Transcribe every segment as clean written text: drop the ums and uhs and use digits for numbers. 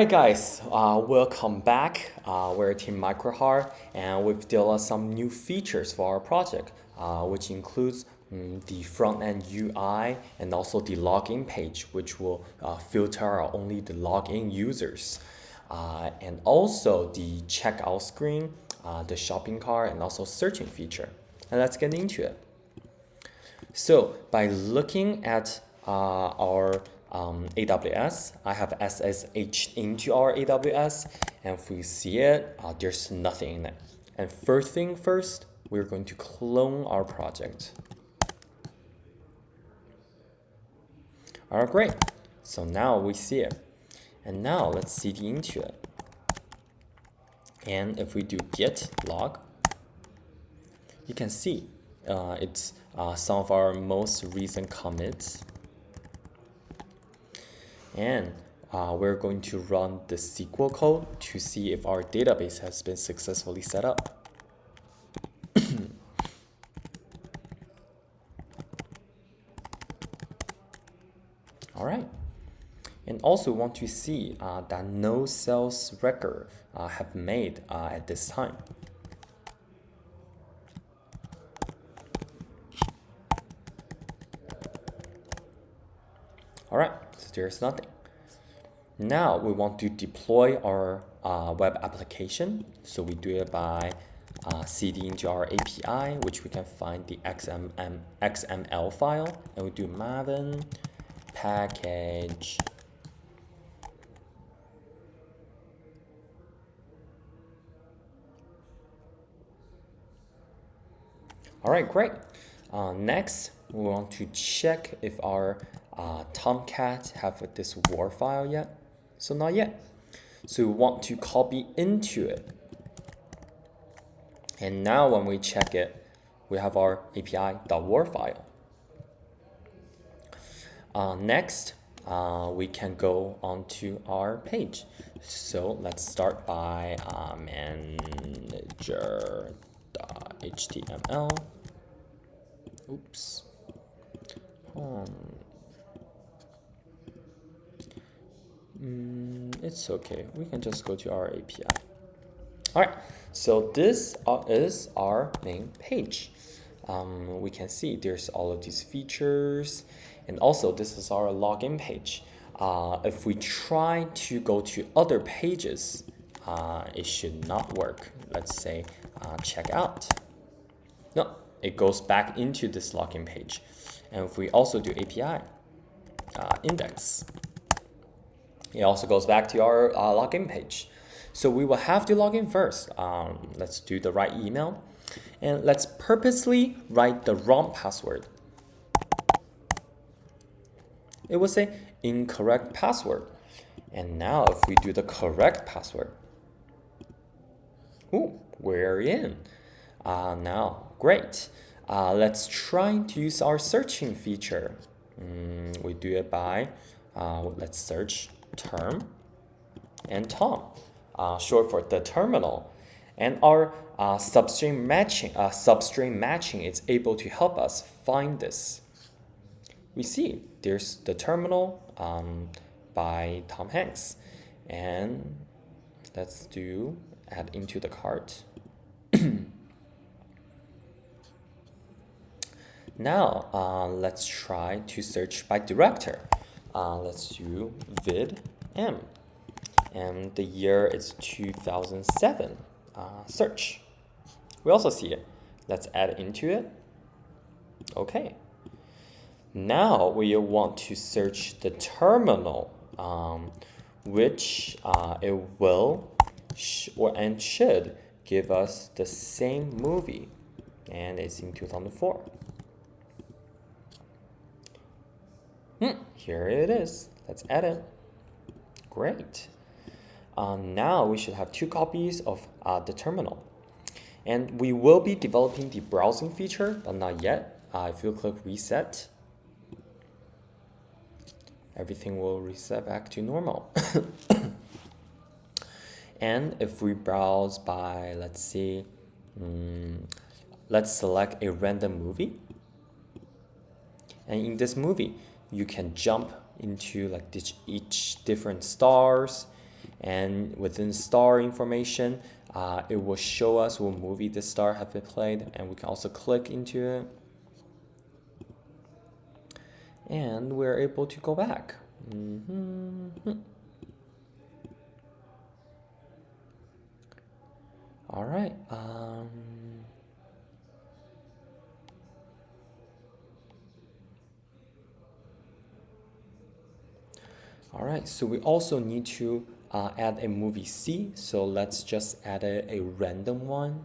Hi guys, welcome back. We're Team MicroHard and we've developed some new features for our project, which includes the front-end UI and also the login page, which will filter out only the login users. And also the checkout screen, the shopping cart, and also searching feature. And let's get into it. So by looking at our AWS, I have SSH into our AWS, and if we see it, there's nothing in it. And first thing first, we're going to clone our project. All right, great. So now we see it. And now let's cd into it. And if we do git log, you can see it's some of our most recent commits. And we're going to run the SQL code to see if our database has been successfully set up. All right. And also want to see that no sales record have made at this time. All right, so there's nothing. Now we want to deploy our web application. So we do it by cd into our API, which we can find the XML file, and we do Maven package. All right, great. Next, we want to check if our Tomcat have this war file yet. So not yet. So we want to copy into it. And now when we check it, we have our API.war file. Next, we can go onto our page. So let's start by manager.html. Oops. It's okay. We can just go to our API. All right. So this is our main page. We can see there's all of these features, and also this is our login page. If we try to go to other pages, it should not work. Let's say check out. No, it goes back into this login page. And if we also do API index, it also goes back to our login page. So we will have to log in first. Let's do the right email. And let's purposely write the wrong password. It will say incorrect password. And now if we do the correct password, we're in. Now, great. Let's try to use our searching feature. We do it by, let's search term and Tom, short for the terminal. And our substring matching is able to help us find this. We see there's the terminal by Tom Hanks. And let's do add into the cart. Now, let's try to search by director. Let's do vid m. And the year is 2007. Search. We also see it. Let's add into it. Okay. Now we want to search the terminal, which it will and should give us the same movie. And it's in 2004. Here it is. Let's add it. Great. Now we should have 2 copies of the terminal. And we will be developing the browsing feature, but not yet. If you click reset, everything will reset back to normal. And if we browse by, let's see, let's select a random movie. And in this movie, you can jump into like each different stars And within star information, it will show us what movie the star have been played, and we can also click into it. And we're able to go back. All right. All right, so we also need to add a movie C. So let's just add a random one.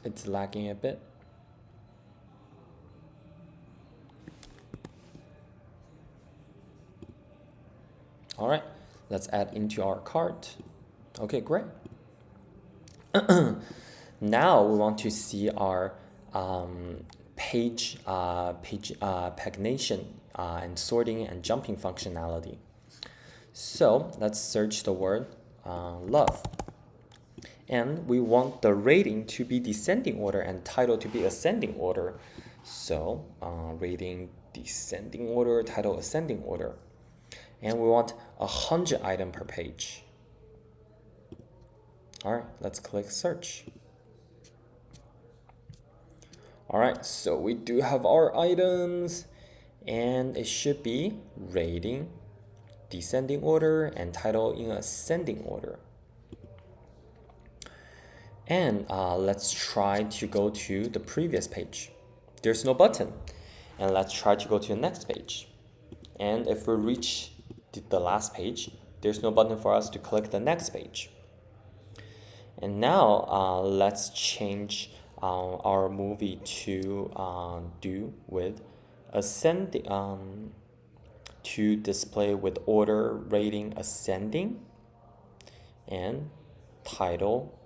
It's lagging a bit. All right, let's add into our cart. Okay, great. Now we want to see our page pagination and sorting and jumping functionality. So let's search the word love. And we want the rating to be descending order and title to be ascending order. So rating descending order, title ascending order. And we want 100 items per page. All right, let's click search. All right, so we do have our items, and it should be rating descending order and title in ascending order. And let's try to go to the previous page. There's no button. And let's try to go to the next page. And if we reach the last page, there's no button for us to click the next page. And now let's change our movie to do with ascending, to display with order rating ascending and title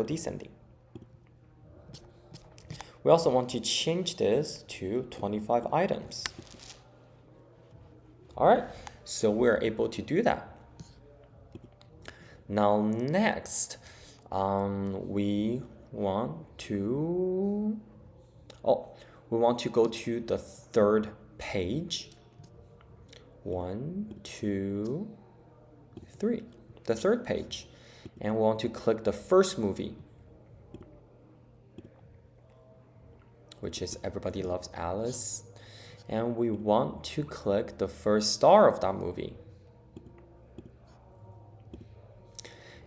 descending. We also want to change this to 25 items. All right, so we're able to do that. Now next, we want to go to the third page. 1, 2, 3. The third page. And we want to click the first movie, which is Everybody Loves Alice. And we want to click the first star of that movie.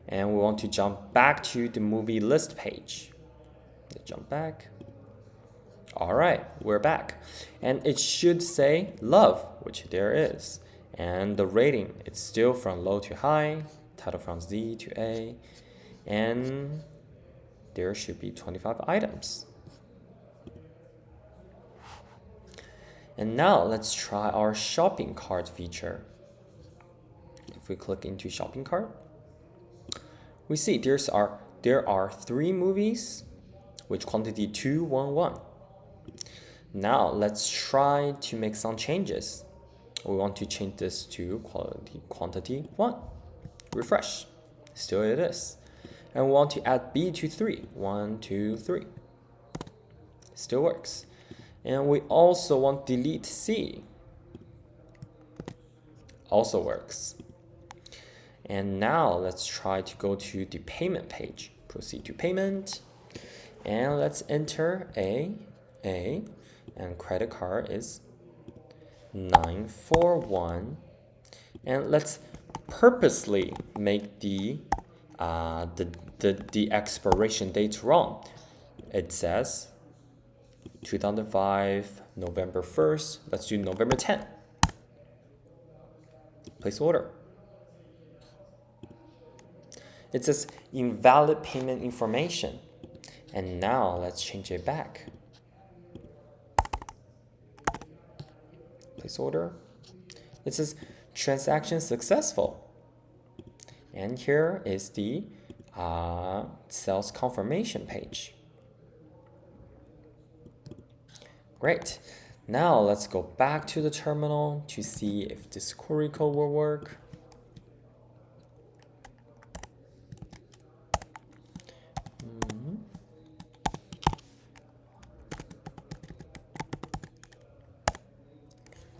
And we want to jump back to the movie list page. Jump back. All right, we're back. And it should say love, which there is. And the rating, it's still from low to high, title from Z to A. And there should be 25 items. And now let's try our shopping cart feature. If we click into shopping cart, we see there are 3 movies, which quantity 2, 1, 1. Now let's try to make some changes. We want to change this to quantity 1. Refresh. Still it is. And we want to add B to 3. 1, 2, 3. Still works. And we also want delete C. Also works. And now let's try to go to the payment page. Proceed to payment. And let's enter A. And credit card is 941. And let's purposely make the expiration date wrong. It says 2005 November 1st. Let's do November 10. Place order. It says invalid payment information. And now let's change it back. Place order. It says transaction successful. And here is the sales confirmation page. Great. Now let's go back to the terminal to see if this query code will work.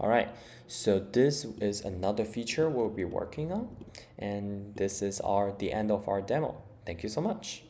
All right, so this is another feature we'll be working on, and this is the end of our demo. Thank you so much.